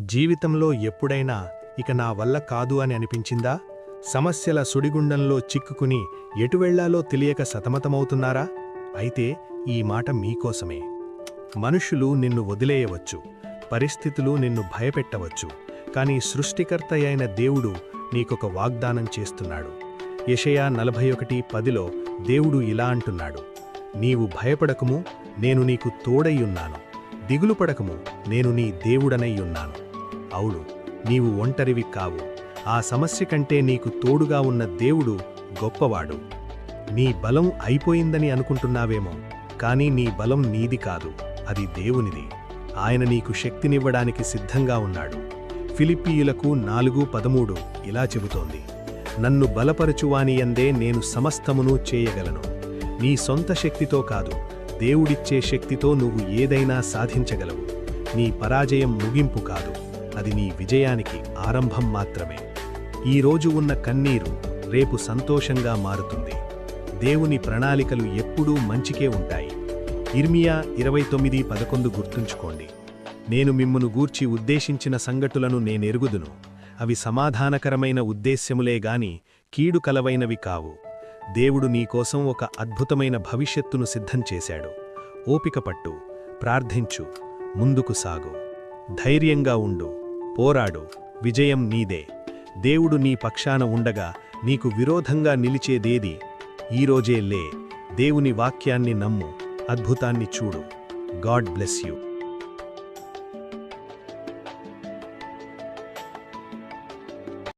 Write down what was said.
జీవితంలో ఎప్పుడైనా ఇక నా వల్ల కాదు అని అనిపించిందా? సమస్యల సుడిగుండంలో చిక్కుకుని ఎటు వెళ్లాలో తెలియక సతమతమవుతున్నారా? అయితే ఈ మాట మీకోసమే. మనుషులు నిన్ను వదిలేయవచ్చు, పరిస్థితులు నిన్ను భయపెట్టవచ్చు, కానీ సృష్టికర్తయైన దేవుడు నీకొక వాగ్దానం చేస్తున్నాడు. యెషయా 41:10లో దేవుడు ఇలా అంటున్నాడు: నీవు భయపడకుము, నేను నీకు తోడైయున్నాను. దిగులుపడకము, నేను నీ దేవుడనైయున్నాను. అవును, నీవు ఒంటరివి కావు. ఆ సమస్య కంటే నీకు తోడుగా ఉన్న దేవుడు గొప్పవాడు. నీ బలం అయిపోయిందని అనుకుంటున్నావేమో, కానీ నీ బలం నీది కాదు, అది దేవునిది. ఆయన నీకు శక్తినివ్వడానికి సిద్ధంగా ఉన్నాడు. ఫిలిప్పీయులకు 4:13 ఇలా చెబుతోంది: నన్ను బలపరచువానియందే నేను సమస్తమును చేయగలను. నీ సొంత శక్తితో కాదు, దేవుడిచ్చే శక్తితో నువ్వు ఏదైనా సాధించగలవు. నీ పరాజయం ముగింపు కాదు, అది నీ విజయానికి ఆరంభం మాత్రమే. ఈరోజు ఉన్న కన్నీరు రేపు సంతోషంగా మారుతుంది. దేవుని ప్రణాళికలు ఎప్పుడూ మంచికే ఉంటాయి. ఇర్మియా 29:11 గుర్తుంచుకోండి: నేను మిమ్మును గూర్చి ఉద్దేశించిన సంగతులను నేనెరుగుదును. అవి సమాధానకరమైన ఉద్దేశ్యములే గాని కీడు కలవైనవి కావు. దేవుడు నీకోసం ఒక అద్భుతమైన భవిష్యత్తును సిద్ధం చేశాడు. ఓపిక పట్టు, ప్రార్థించు, ముందుకు సాగు. ధైర్యంగా ఉండు, పోరాడు, విజయం నీదే. దేవుడు నీ పక్షాన ఉండగా నీకు విరోధంగా నిలిచేదేది? ఈరోజే లే, దేవుని వాక్యాన్ని నమ్ము, అద్భుతాన్ని చూడు. God bless you.